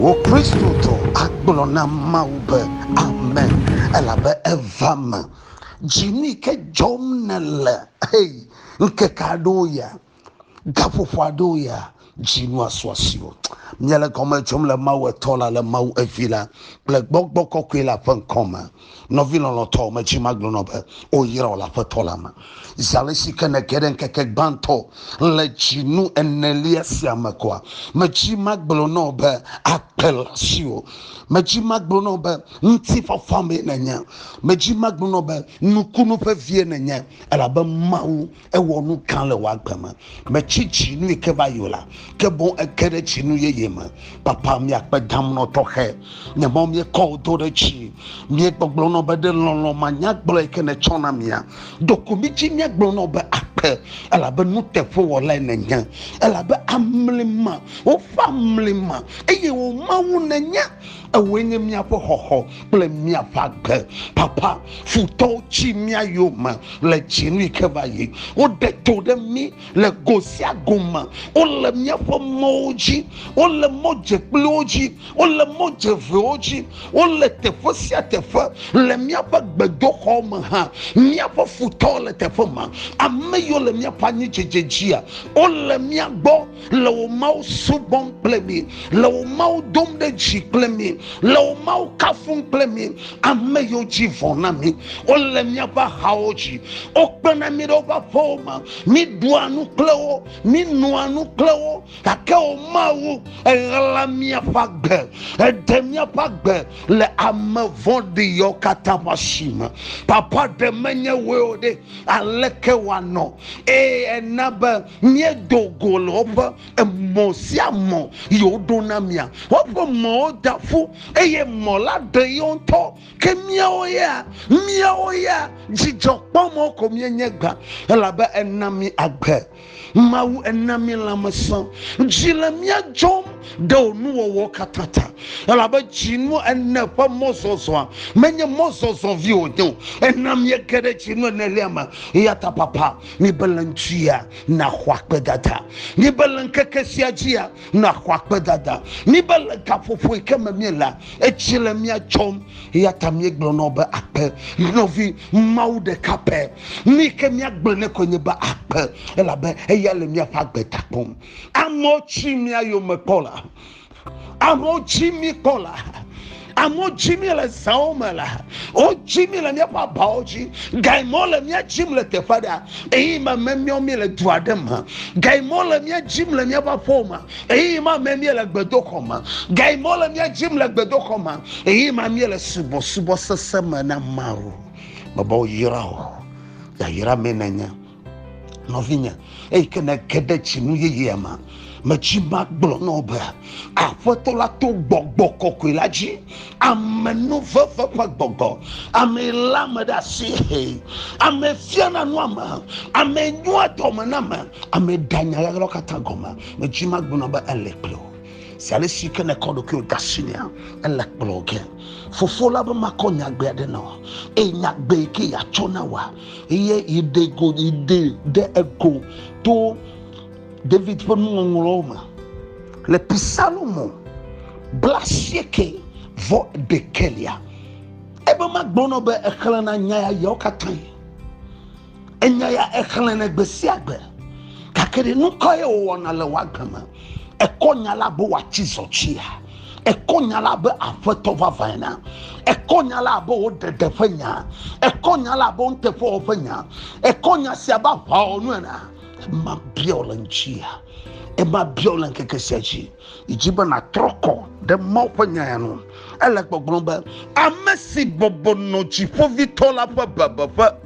O Kristo to agblona maube amen elabe evame jini ke jomnele hey nke kadoya gafofadoya jinu aswasio miele koma chomle mawe tola le mau evila ple gbogbo kwela fen koma no vilo no to ma chimaglo no be o yira la tola ma zalesi kana keden keke banto le jinu enelia siamakwa ma chimaglo no be appellation ma chimaglo no be nti fa fami nanya ma chimaglo no be nukunu pe vie nanya ala ba mau e wonu kan le wagbama ma chichi nu ke bayola ke bon ekere chinu yeyema papa mi akpedam no tohe ne mom ye call to the chi mi gbogbo no be de lolo manya gblo ke ne chona mia dokumi chi nya gblo no be akpe ala be nu tefo wala nanya ala be amlima o famlima eye o mawu nanya awenye mi apo hoho ple mi apagbe papa futo chi mi ayoma le chinu ke baye o de to de mi le gosia goma o le mi apo moji o le moje ploji o le moje vroji o le tefosia tefa le mi apo gbedo homa ha mi apo futo le tefoma ameyo le mi apo anyi jejejia o le mi agbo le o mau subon plemi le o mau dom de ji plemi le o mau kafun plemi ameyo ji vona mi o le mi aba haoji o pena mi do ba foma mi duanu kleo mi nuanu kleo ake o mau la mi apagbe de mi apagbe le amevodi yo katabashima papa de menye weode aleke wano enabe mi dogoloba emosiamo yodonamia opo mo dafu eye mola de yonto kemia oya jijo pomo komienye gba elabe enami agbe mawu enami lamasan jilamia jom de onu wo katata elabe jinu enefa mososo menye mososo vi odo enami ekere jinu eneliama yata papa ni balantia na hwakpedata ni balankekesiajia na hwakpedada ni balankafofo ikemamiela echilamia jom yata mieglo no ba ape novi mau de kape ni kemia gblene konye ba ape elabe eyale mia fagbeta pom amochi mia yo mekola amochi mi kola amo jimi le saomala o jimi le mia papa oji gaimo le mia jim le tefada ma memio mi le duadem gaimo le mia jim le mia pafoma ma memio le gbedokoma gaimo le mia jim le gbedokoma ma mi le subo sesema na maru babo yirao ya yira menanya novinya kena kede chinu yeyema machima gblo no ba afotola to gbogbo kokelaji amenu fafa gbogbo amelamada si amefiana no ama amenyu atomana ma amedanya yaro katagoma machima gblo no ba eleklo sale sikene kodo ke dasinia eleklo ke fofola ba makonya gbede no nyagbe ke ya chona wa ide de ego to David Ponongoloma le Pisalomo Blasieke vo de Kelia ebe magbono be ekhlena nyaya yokatan enyaya ekhlena gbesiagbe kakere nukoye wona le wagama ekonya labo wachizochia ekonya labo afetova vaina ekonya labo dedefanya ekonya labo ntefo ofanya ekonya siaba paonuena ma biolanchia e ma biolan kekesiachi ijiba na troko de mopanya no ele gbogbonba amesi bobono chifo vitola baba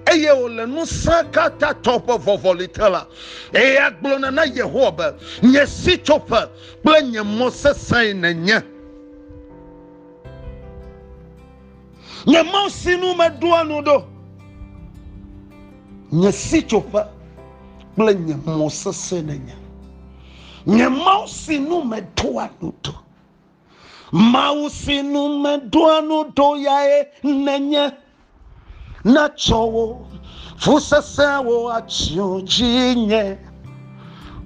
eye ole no sakata top of volitela agblona na yehoba nye sichopa planye mosesan na nya nye mosinu meduanu do nye sichopa planye mosesenenya nye mausinu meduanuto mausinu meduanuto yae nenya na chowo fusasawo achojinye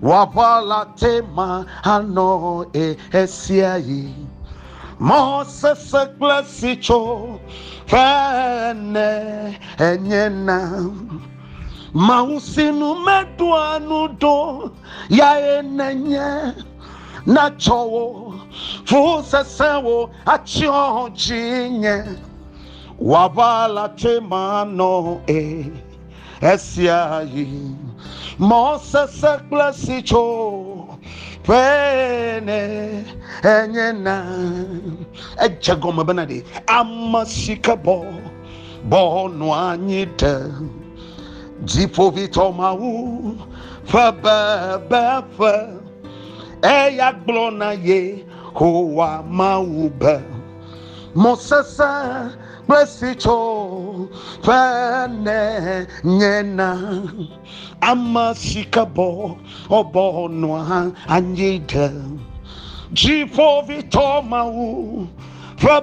wabala tema ano esiayi Moses klasicho fene enyena mausinu meduanu do ya enenye na chowo fusesewo achio jinye wabala tema no esiayi Moses klasicho fene enyena ejagoma benade amasikabo bono anyite jipo vitomawu fa eya glona ye hoa mauba Mosesa blessicho fene nyena amasikabo obono anyite jipo vitomawu fa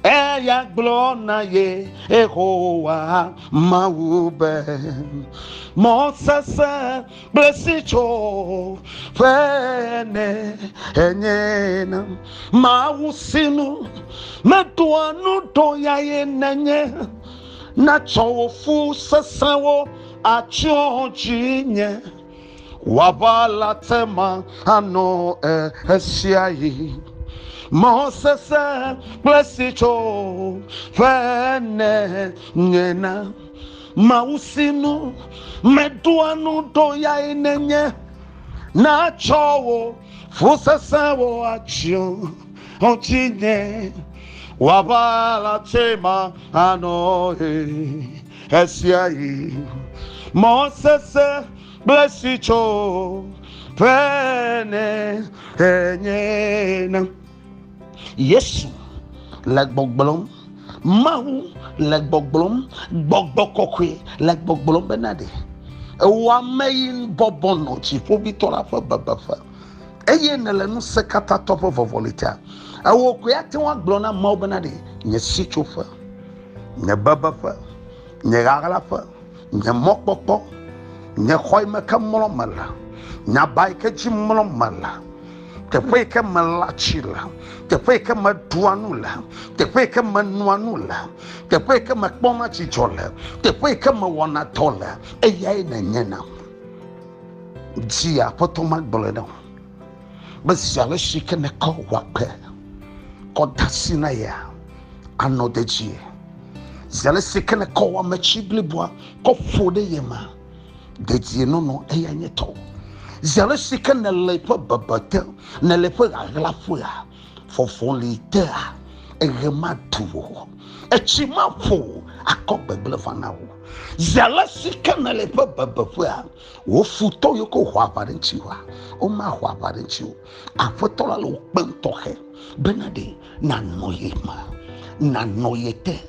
eya glona ye ehoa maube Mosesa blessicho fene enyena mausinu metuanu toya ye nenye na chofu sesawo achio jinye wabala tema ano esiayi Moses blessicho fene nyena mausinu meduanu doya inenye na chowo fusesewo achio ochinye wabala tema ano esiayi Moses blessicho fene nyena Yesu like bogbolom mahu like bogbolom bogbokokwe like bogbolom benade wa mayin bobono chifo bitora fa babafa eye nelenu sekata top of volita awo kuyate wa glona mau benade nye sichofa nye babafa nye gagalafa nye mokpokpo nye khoyme kamolo mala nya baike chimolo mala te fake malachila te fake maduanula te fake manuanula te fake makpoma chichola te fake mawanatola eya ina nyena dia potoma boleno basala shikene ko wape ko dasina ya anodeji zala shikene ko wa machiblibwa ko fode yema deji no eya nyeto zala shikene na lepo babata na lepo aglafuya fofolite egematuo echimafo akobebele fanawo zala shikene na lepo babafua wo futo yoko hwabarenchiwa o ma hwabarenchiwo afotola lo pentohe benade na noyema na noyete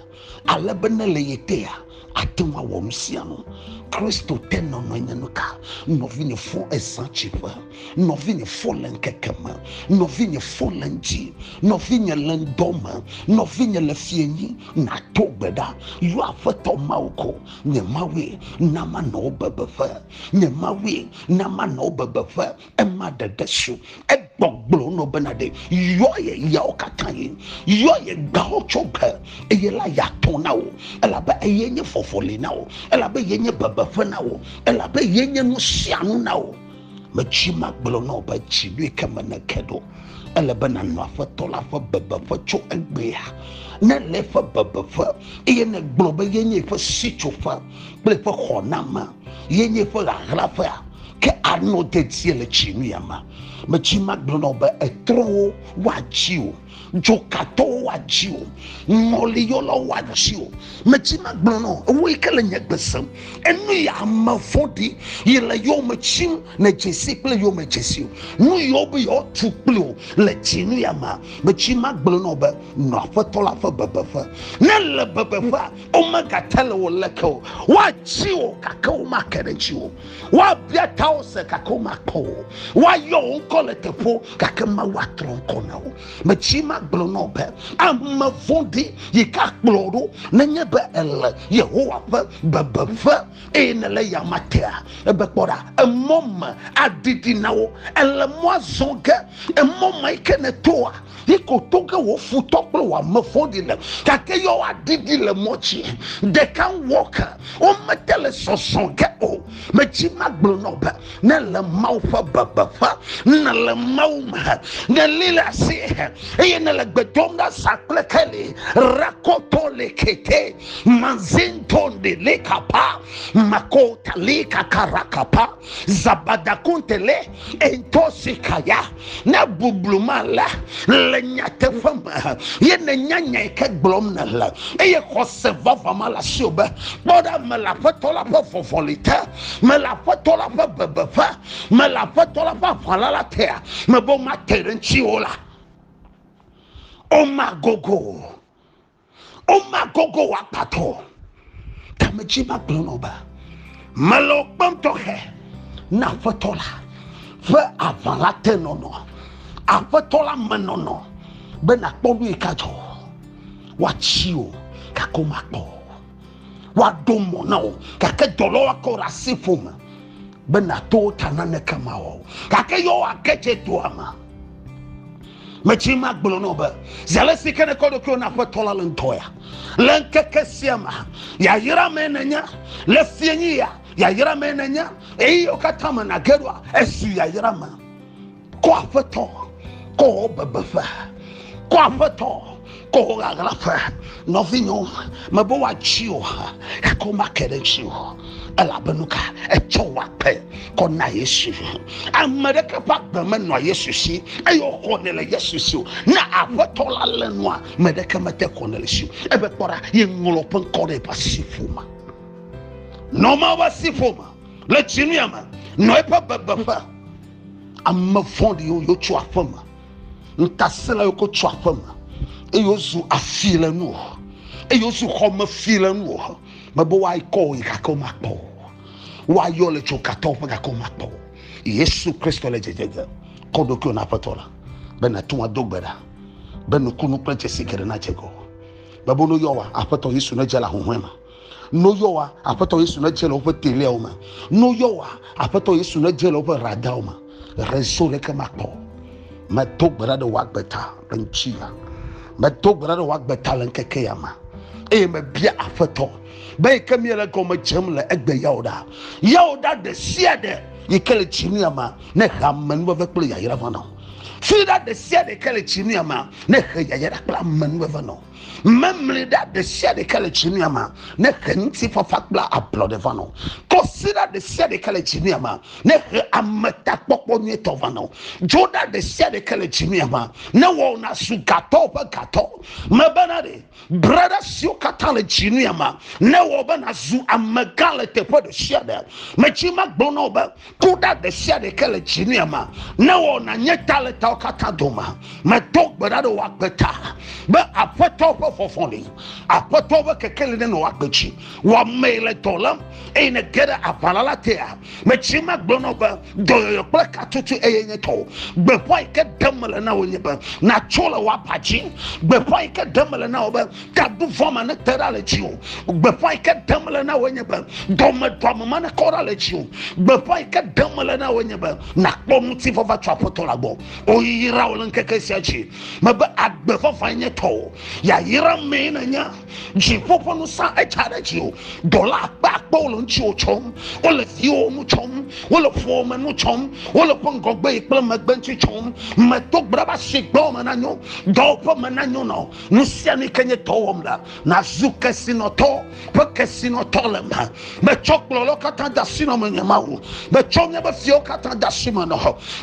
alabenele yetea atenwa womsiano Kristo teno nonyanuka novine fo esanchipa novine fo lenkekema novine fo lenji novine lendoma novine lefienyi na togbeda you afato mauko ne mawe nama no bebefa ne mawe nama no bebefa ema dedeshu egbogblo no benade yoye yaokataye yoye gaochoka eyela yatonawo elaba eyenye fofolinawo elaba yenye bafanawo elabe yenye no sianu nawo machima gbolo no ba chibi kama na kedo elaba na no afatola fa baba fa cho egbe ya na le fa baba fa yenye gbolo ba yenye fa sicho fa ble fa khonama yenye fa la fa ke ano de tiele chinu yama machima gbolo no ba etro wachiwo jokato wajio ngoli yolo wajio machima glono wekele nyagbesam enu ya mafodi yele yo machim na jesiple yo machesio nu yo be yo tuklo le chinu ya machima glono ba no fatola fa babafa na le babafa o magatele wo leko wajio kakao makerenchio wa biatao se kakao mako wa yo koletepo kakama watron konao machima mechima glonobe amma fondi yika gloro nanyebe el Yehowa bebefa enele yamatea ebekora emom adidi nawo ele moazonge emom ikene toa ikotoge wo futoklo wa mafodi le kake yo adidi le mochi they can walk o metele sosonge o mechima glonobe nele maufa bebefa nele mauma nelila si enele gbedomda saklekeli rakoto lekete manzintonde lekapa makota leka karakapa zabadakuntele entosikaya na bublumala lenyate fama yene nyanya ke glomnala eye koseva famala sioba boda mala fatola pa fofolita mala fatola pa bebefa mala fatola pa falala te mebo materenchi ola o magogo wapato kamechima glonoba malokbam tohe na fatola fa avalate nono afatola manono bena kpolu ikajo wachio kakomakpo wadomo nao kake dolo akora sifuma bena to tanane kamao kake yo akeche tuama mechima glonoba zalesi kene kodo kyo na fatola lentoya lenkeke siama ya yira menenya lefienya ya yira menenya eyo katama na gerwa esu ya yira ma ko afato ko bebefa ko afato ko gaglafa novinho mabo wachio ko makerechio ala benuka echowa pe ko na yesu amereka pa bama no yesu si ayo ko ne yesu si na afato la lenwa medeka mate ko ne yesu ebe kora ye ngulo pen ko de pasifuma no ma wasifuma le chinuama no epa bebefa amma fondi yo chwa fama ntasela yo ko chwa fama eyozu afile no eyozu khoma file no mabo wa iko ikakoma po wa yole chokato pakakoma po Yesu Kristo le jeje kodo ko na patola bena tuma dogbera bena kunu plenche sikere na chego babo no yowa apato Yesu na jela hohwema no yowa apato Yesu na jela opo teleoma no yowa apato Yesu na jela opo radauma resole kamapo ma dogbera de wagbeta benchia ma dogbera de wagbeta lenkeke yama me bia afato be kamiela goma jamla egbe yauda de siade yikele chiniama ne hamman wa vekle ya iravano fida de siade kele chiniama ne khaya kla man wa vano memle that de siade kele chiniama ne khanti for fakla upload vano consider de siade kele chiniama ne amata popo ni to vano joda de siade kele chiniama ne wona sugato pa gato mabanade brother sio katale chiniama ne wo bana zu amagale te po de siade mechima gbono ba kuda de siade kele chiniama ne wona nyetale ta kata doma me tok brother wa beta ba apoto for funding apoto ba kekele no akbechi wa mele tolam ene geda apalalatea mechima gbono ba do plaka tutu eyenye to be point ke demele na wonye ba na chola wa pachi be point ke demele na oba tabu forma na terale chiu be point ke demele na wonye ba do me ma na korale chiu be point ke demele na wonye ba na kpomuti for va trapoto lagbo o yira olan keke siachi ma ba agbe for fanye to ya yira me na nya jipopo no sa echare chiu dola ba kpolo nchi ochom ole fio mu chom ole forma no chom ole pongogbe ikple magbenchi chom ma to braba sigbo mananyo do po mananyo no nusiani kenye towomla na zuka sinoto peke sinotolema me choklo lokata da sinomenya mawu me chomnya ba fio kata da simono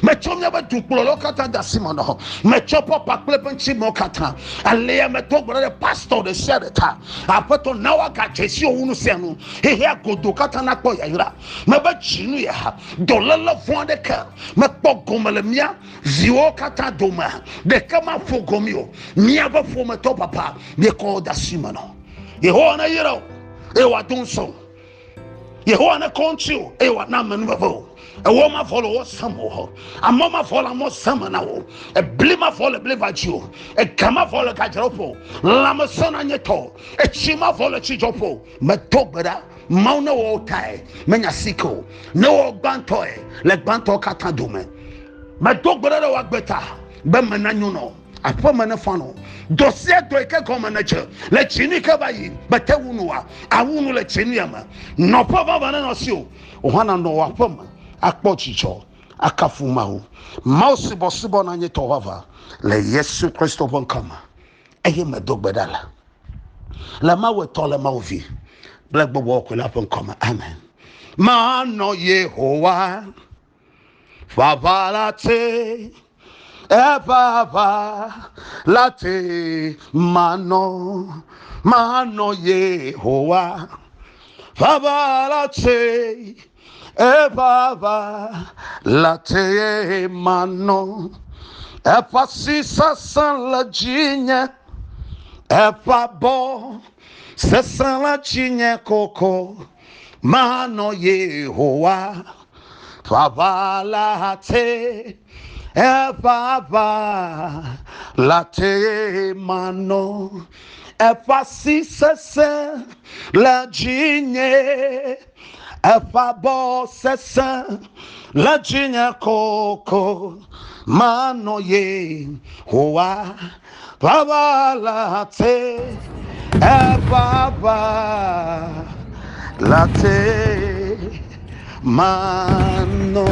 me chomnya ba duklo lokata da simono me chopo pakle benchi mokata alea me to brother pastor de sereta apoto nawa ka chesi owunu senu he godo kata na kpo yira me ba chinu ya dolala fonde ka me pogomele mia ziwo kata doma de kama fogomio mia ba fo me to papa de ko da simono Yehowa na yiro e wa dunso Yehowa na konchio e wa na manu bavo a woman follow some a mama follow more summer now, a blimmer follow blivachu, a kama follow kajopo, lamason on your toe, a chima follow chijopo, matobera, mauna wotai, menasiko, no bantoy, like banto katadume, matobera work better, bemanano. A permanent funnel. Dossier to a common nature. Let Chinika by but Tewunua. I won't let Chiniama. No papa vanosio. One no a permanent. A pochicho. A kafumau. Mouse bossibon on your tohava. Le Yesu Christo von Kama. I hear my dog bedala. La mawe tola mauvi. Black walk will up and come. Amen. Man no Yehowa. Favalate. Eva late mano Yehowa Baba late Eva late mano Epa sisa san la jinya Epa bo sesan la jinya koko mano Yehowa Baba late Eva late mano Efa sisa la jinye Efa bo sesa la jinya koko mano ye hoa Baba late Eva late mano.